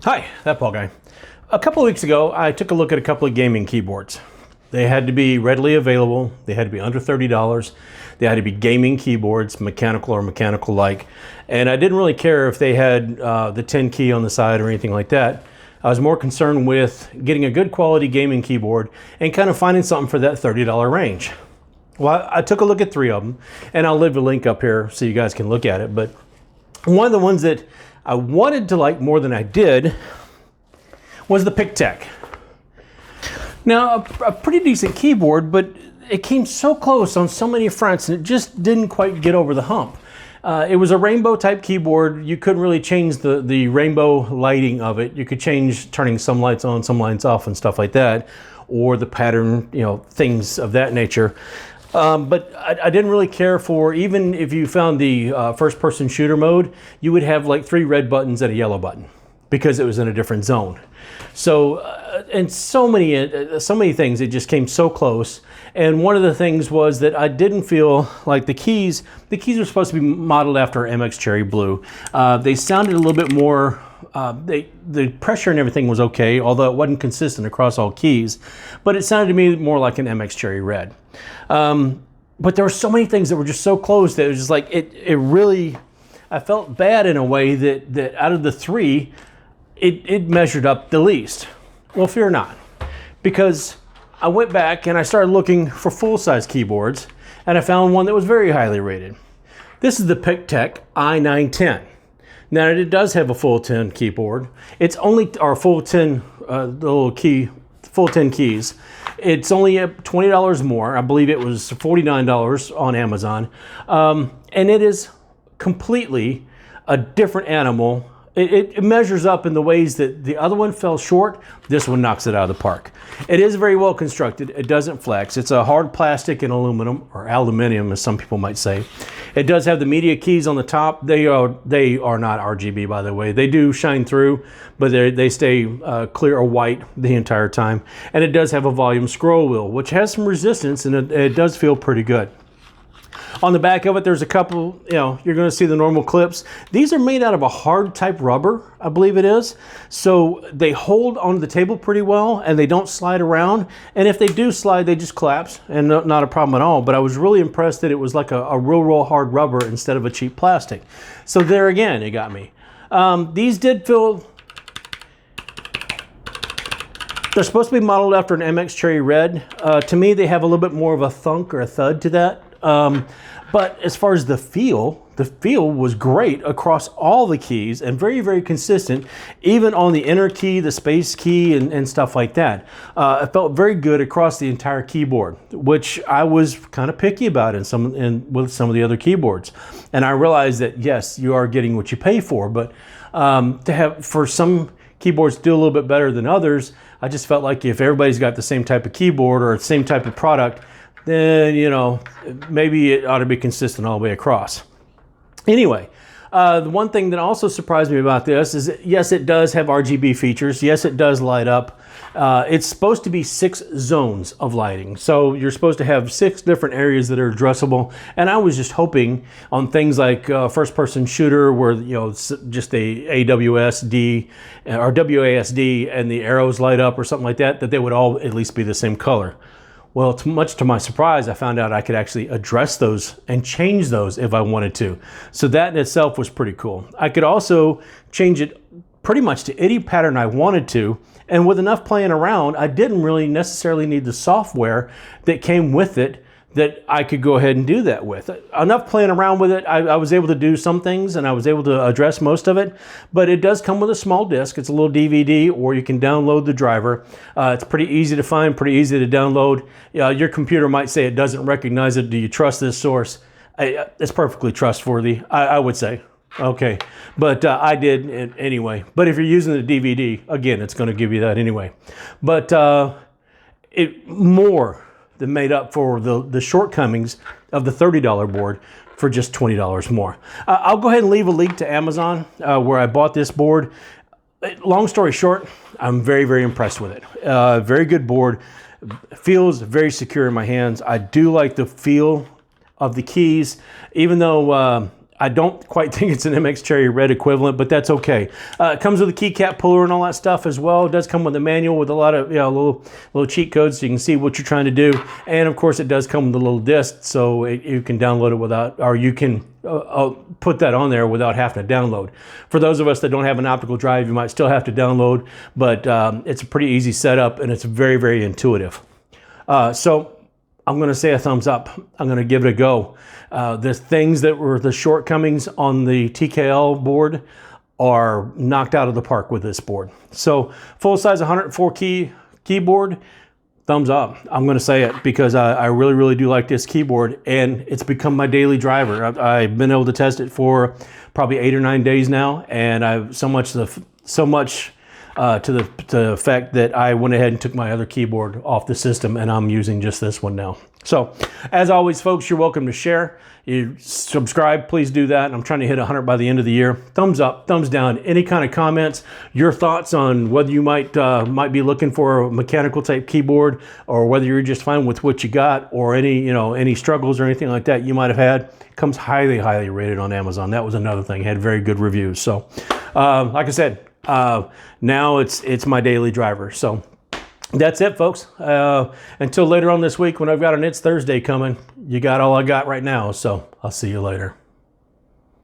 Hi, ThatPaulGuy. A couple of weeks ago, I took a look at a couple of gaming keyboards. They had to be readily available. They had to be under $30. They had to be gaming keyboards, mechanical or mechanical-like. And I didn't really care if they had the 10 key on the side or anything like that. I was more concerned with getting a good quality gaming keyboard and kind of finding something for that $30 range. Well, I took a look at three of them, and I'll leave a link up here so you guys can look at it. But one of the ones that I wanted to like more than I did was the Pictek. Now, a pretty decent keyboard, but it came so close on so many fronts and it just didn't quite get over the hump. It was a rainbow type keyboard. You couldn't really change the rainbow lighting of it. You could change turning some lights on, some lights off and stuff like that, or the pattern, things of that nature. But I didn't really care for, even if you found the first person shooter mode, you would have like 3 red buttons and a yellow button because it was in a different zone. So, and so many things, it just came so close. And one of the things was that I didn't feel like the keys were supposed to be modeled after MX Cherry Blue. They sounded a little bit more, the pressure and everything was okay, although it wasn't consistent across all keys, but it sounded to me more like an MX Cherry Red. But there were so many things that were just so close that it was just like, it really, I felt bad in a way that out of the 3, it measured up the least. Well, fear not, because I went back and I started looking for full-size keyboards, and I found one that was very highly rated. This is the Picktek I-910. Now, it does have a full 10 keyboard. It's only, or full 10, full 10 keys. It's only $20 more. I believe it was $49 on Amazon. And it is completely a different animal. It measures up in the ways that the other one fell short. This one knocks it out of the park. It is very well constructed. It doesn't flex. It's a hard plastic and aluminum, or aluminium as some people might say. It does have the media keys on the top. They are not RGB, by the way. They do shine through, but they stay clear or white the entire time. And it does have a volume scroll wheel, which has some resistance, and it does feel pretty good. On the back of it, there's a couple, you're going to see the normal clips. These are made out of a hard type rubber, I believe it is. So they hold onto the table pretty well and they don't slide around. And if they do slide, they just collapse and not a problem at all. But I was really impressed that it was like a real hard rubber instead of a cheap plastic. So there again, it got me. These did feel, they're supposed to be modeled after an MX Cherry Red. To me, they have a little bit more of a thunk or a thud to that. But as far as the feel was great across all the keys and very consistent, even on the enter key, the space key, and stuff like that. It felt very good across the entire keyboard, which I was kind of picky about with some of the other keyboards. And I realized that yes, you are getting what you pay for, but for some keyboards to do a little bit better than others, I just felt like if everybody's got the same type of keyboard or the same type of product, then, maybe it ought to be consistent all the way across. Anyway, the one thing that also surprised me about this is that, yes, it does have RGB features. Yes, it does light up. It's supposed to be 6 zones of lighting. So you're supposed to have 6 different areas that are addressable. And I was just hoping on things like first-person shooter where, just a AWSD or WASD and the arrows light up or something like that, that they would all at least be the same color. Well, much to my surprise, I found out I could actually address those and change those if I wanted to. So that in itself was pretty cool. I could also change it pretty much to any pattern I wanted to. And with enough playing around, I didn't really necessarily need the software that came with it that I could go ahead and do that with. Enough playing around with it, I was able to do some things and I was able to address most of it, but it does come with a small disc. It's a little DVD, or you can download the driver. It's pretty easy to find, pretty easy to download. Your computer might say it doesn't recognize it. Do you trust this source? It's perfectly trustworthy, I would say. Okay, but I did anyway. But if you're using the DVD, again, it's going to give you that anyway. But it more than made up for the shortcomings of the $30 board for just $20 more. I'll go ahead and leave a link to Amazon where I bought this board. Long story short, I'm very impressed with it. Very good board. Feels very secure in my hands. I do like the feel of the keys, even though I don't quite think it's an MX Cherry Red equivalent, but that's okay. It comes with a keycap puller and all that stuff as well. It does come with a manual with a lot of little cheat codes so you can see what you're trying to do. And of course, it does come with a little disc, so you can download it without, or you can put that on there without having to download. For those of us that don't have an optical drive, you might still have to download, but it's a pretty easy setup and it's very, very intuitive. So I'm going to say a thumbs up. I'm going to give it a go. The things that were the shortcomings on the TKL board are knocked out of the park with this board. So full size 104 keyboard, thumbs up. I'm going to say it because I really, really do like this keyboard, and it's become my daily driver. I've been able to test it for probably 8 or 9 days now, and I've so much to the effect that I went ahead and took my other keyboard off the system, and I'm using just this one now. So, as always, folks, you're welcome to share. You subscribe, please do that. I'm trying to hit 100 by the end of the year. Thumbs up, thumbs down, any kind of comments, your thoughts on whether you might be looking for a mechanical type keyboard, or whether you're just fine with what you got, or any struggles or anything like that you might have had. Comes highly, highly rated on Amazon. That was another thing. Had very good reviews. So, like I said, now it's my daily driver. So that's it, folks. Until later on this week when I've got an It's Thursday coming, you got all I got right now. So I'll see you later.